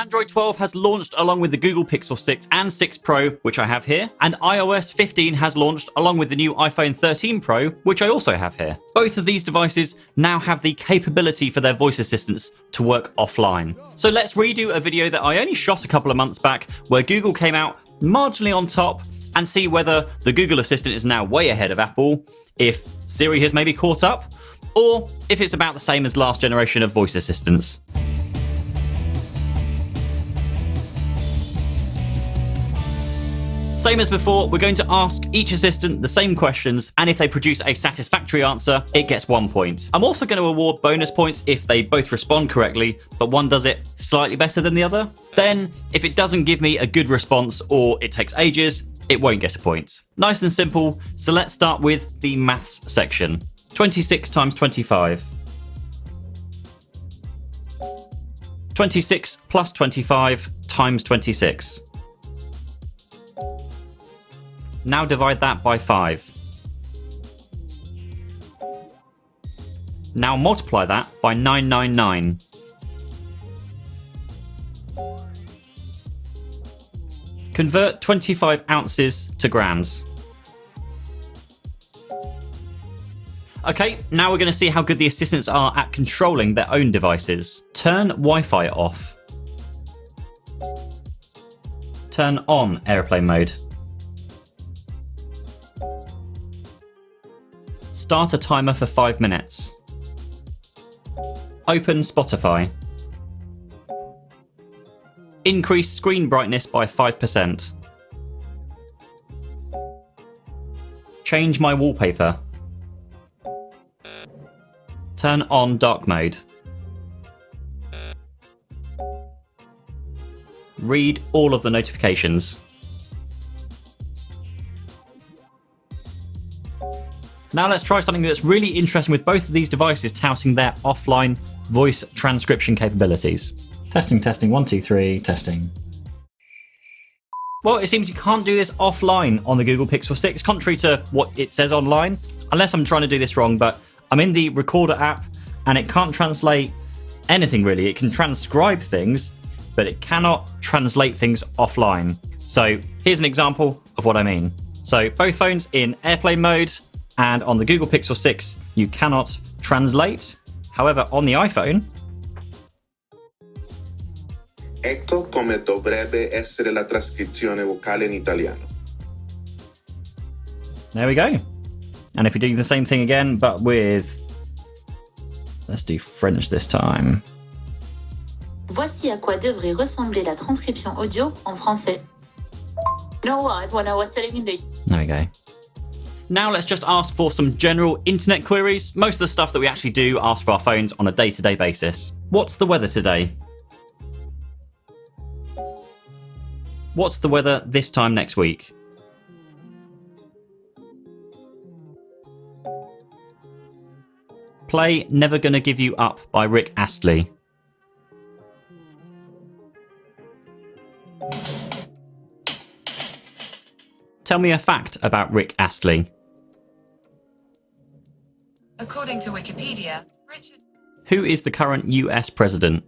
Android 12 has launched along with the Google Pixel 6 and 6 Pro, which I have here, and iOS 15 has launched along with the new iPhone 13 Pro, which I also have here. Both of these devices now have the capability for their voice assistants to work offline. So let's redo a video that I only shot a couple of months back, where Google came out marginally on top, and see whether the Google Assistant is now way ahead of Apple, if Siri has maybe caught up, or if it's about the same as last generation of voice assistants. Same as before, we're going to ask each assistant the same questions, and if they produce a satisfactory answer, it gets 1 point. I'm also going to award bonus points if they both respond correctly, but one does it slightly better than the other. Then, if it doesn't give me a good response or it takes ages, it won't get a point. Nice and simple, so let's start with the maths section. 26 times 25. 26 plus 25 times 26. Now divide that by 5. Now multiply that by 999. Convert 25 ounces to grams. Okay, now we're going to see how good the assistants are at controlling their own devices. Turn Wi-Fi off. Turn on airplane mode. Start a timer for 5 minutes. Open Spotify. Increase screen brightness by 5%. Change my wallpaper. Turn on dark mode. Read all of the notifications. Now let's try something that's really interesting with both of these devices touting their offline voice transcription capabilities. Testing, testing, 1, 2, 3, testing. Well, it seems you can't do this offline on the Google Pixel 6, contrary to what it says online, unless I'm trying to do this wrong, but I'm in the Recorder app and it can't translate anything really. It can transcribe things, but it cannot translate things offline. So here's an example of what I mean. So both phones in airplane mode, and on the Google Pixel 6, you cannot translate. However, on the iPhone, Ecco come dovrebbe essere la trascrizione vocale in italiano. There we go. And if we do the same thing again, but with... Let's do French this time. Voici à quoi devrait ressembler la transcription audio en français. No, when I was telling you. There we go. Now let's just ask for some general internet queries. Most of the stuff that we actually do ask for our phones on a day-to-day basis. What's the weather today? What's the weather this time next week? Play Never Gonna Give You Up by Rick Astley. Tell me a fact about Rick Astley. According to Wikipedia, Richard... Who is the current US president?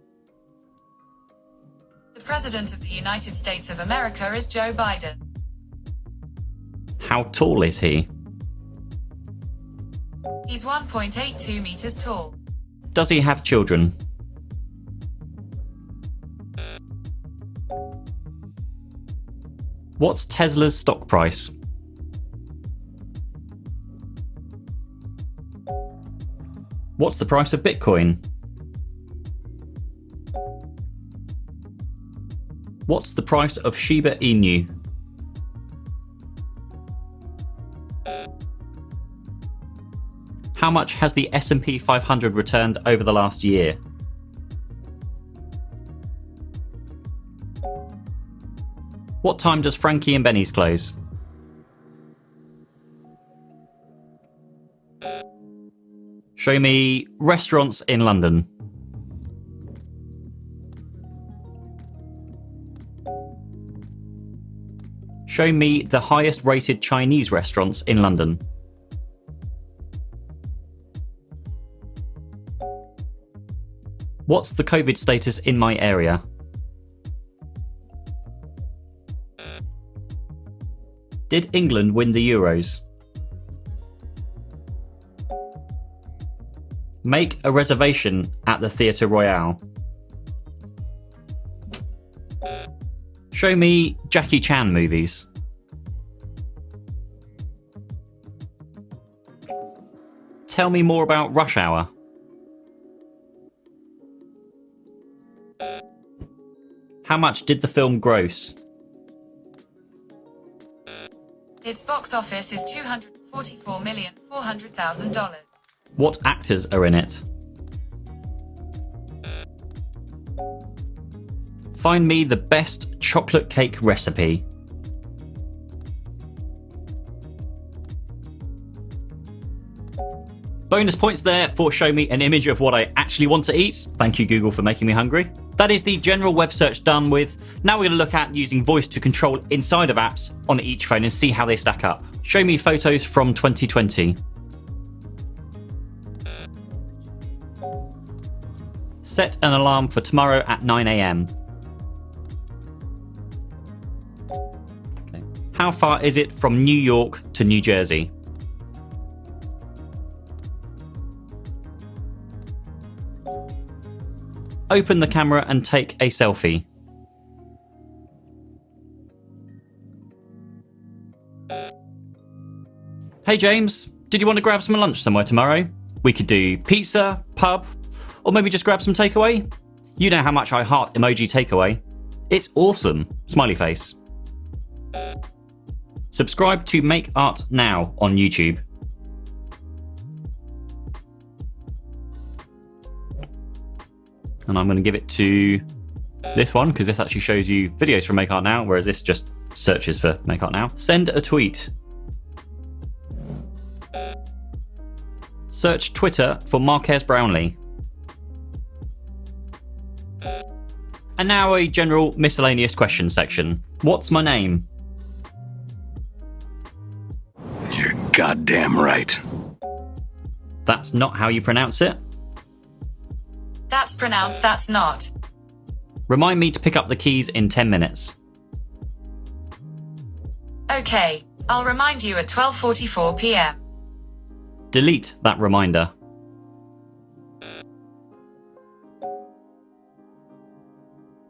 The President of the United States of America is Joe Biden. How tall is he? He's 1.82 meters tall. Does he have children? What's Tesla's stock price? What's the price of Bitcoin? What's the price of Shiba Inu? How much has the S&P 500 returned over the last year? What time does Frankie and Benny's close? Show me restaurants in London. Show me the highest rated Chinese restaurants in London. What's the COVID status in my area? Did England win the Euros? Make a reservation at the Theatre Royale. Show me Jackie Chan movies. Tell me more about Rush Hour. How much did the film gross? Its box office is $244,400,000. What actors are in it? Find me the best chocolate cake recipe. Bonus points there for showing me an image of what I actually want to eat. Thank you, Google, for making me hungry. That is the general web search done with. Now we're going to look at using voice to control inside of apps on each phone and see how they stack up. Show me photos from 2020. Set an alarm for tomorrow at 9 a.m. Okay. How far is it from New York to New Jersey? Open the camera and take a selfie. Hey James, did you want to grab some lunch somewhere tomorrow? We could do pizza, pub, or maybe just grab some takeaway. You know how much I heart emoji takeaway. It's awesome. Smiley face. Subscribe to Make Art Now on YouTube. And I'm going to give it to this one because this actually shows you videos from Make Art Now, whereas this just searches for Make Art Now. Send a tweet. Search Twitter for Marquez Brownlee. And now a general miscellaneous question section. What's my name? You're goddamn right. That's not how you pronounce it. That's pronounced that's not. Remind me to pick up the keys in 10 minutes. Okay, I'll remind you at 12:44 p.m. Delete that reminder.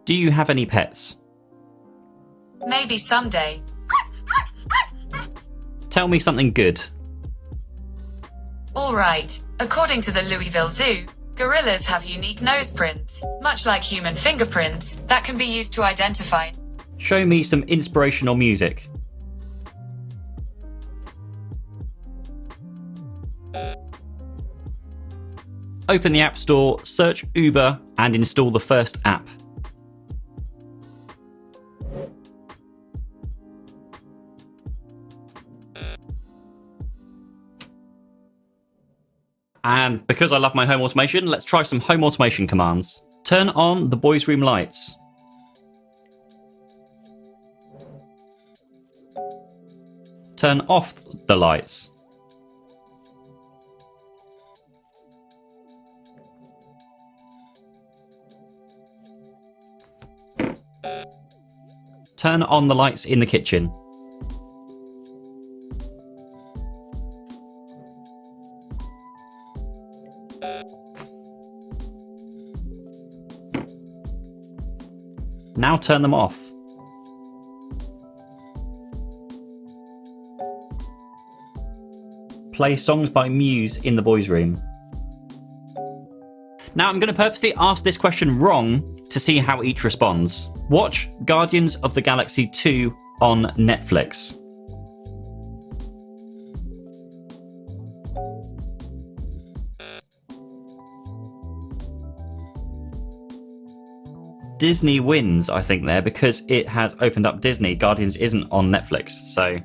Do you have any pets? Maybe someday. Tell me something good. All right. According to the Louisville Zoo, gorillas have unique nose prints, much like human fingerprints, that can be used to identify. Show me some inspirational music. Open the App Store, search Uber, and install the first app. And because I love my home automation, let's try some home automation commands. Turn on the boys' room lights. Turn off the lights. Turn on the lights in the kitchen. Now turn them off. Play songs by Muse in the boys' room. Now I'm going to purposely ask this question wrong to see how each responds. Watch Guardians of the Galaxy 2 on Netflix. Disney wins, I think, there, because it has opened up Disney. Guardians isn't on Netflix. So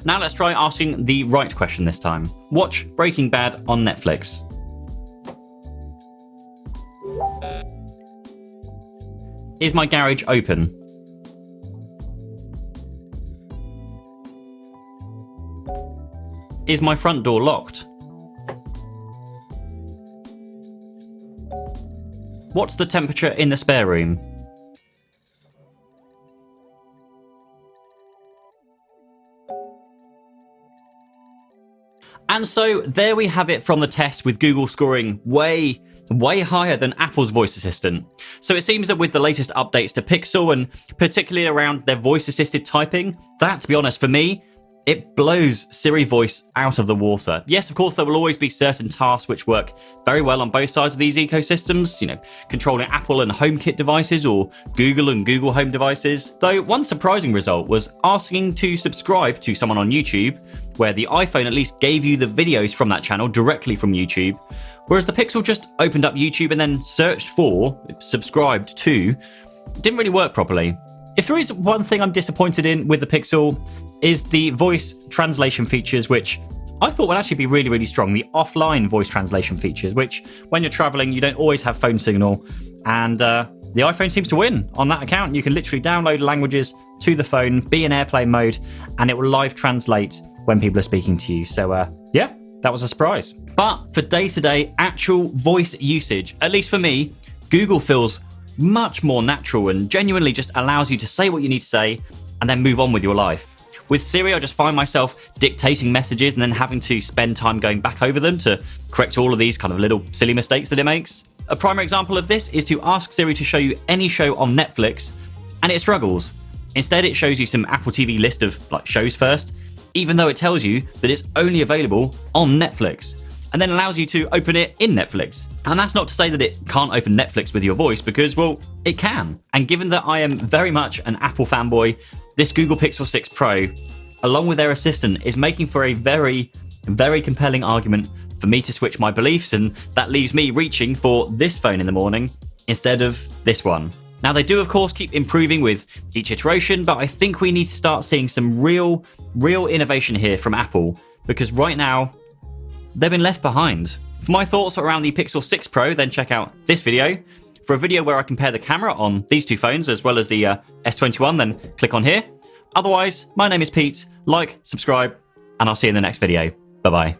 now let's try asking the right question this time. Watch Breaking Bad on Netflix. Is my garage open? Is my front door locked? What's the temperature in the spare room? And so there we have it from the test, with Google scoring way higher than Apple's voice assistant. So it seems that with the latest updates to Pixel, and particularly around their voice assisted typing, that, to be honest, for me, it blows Siri voice out of the water. Yes, of course, there will always be certain tasks which work very well on both sides of these ecosystems, controlling Apple and HomeKit devices or Google and Google Home devices. Though one surprising result was asking to subscribe to someone on YouTube, where the iPhone at least gave you the videos from that channel directly from YouTube, whereas the Pixel just opened up YouTube and then searched for, subscribed to. Didn't really work properly. If there is one thing I'm disappointed in with the Pixel, is the voice translation features, which I thought would actually be really, really strong. The offline voice translation features, which when you're traveling, you don't always have phone signal. And the iPhone seems to win on that account. You can literally download languages to the phone, be in airplane mode, and it will live translate when people are speaking to you. So yeah, that was a surprise. But for day-to-day actual voice usage, at least for me, Google feels much more natural and genuinely just allows you to say what you need to say and then move on with your life. With Siri, I just find myself dictating messages and then having to spend time going back over them to correct all of these kind of little silly mistakes that it makes. A primary example of this is to ask Siri to show you any show on Netflix, and it struggles. Instead, it shows you some Apple TV list of shows first, even though it tells you that it's only available on Netflix, and then allows you to open it in Netflix. And that's not to say that it can't open Netflix with your voice, because, well, it can. And given that I am very much an Apple fanboy, this Google Pixel 6 Pro, along with their assistant, is making for a very, very compelling argument for me to switch my beliefs, and that leaves me reaching for this phone in the morning instead of this one. Now, they do, of course, keep improving with each iteration, but I think we need to start seeing some real innovation here from Apple, because right now, they've been left behind. For my thoughts around the Pixel 6 Pro, then check out this video. For a video where I compare the camera on these two phones as well as the S21, then click on here. Otherwise, my name is Pete. Like, subscribe, and I'll see you in the next video. Bye-bye.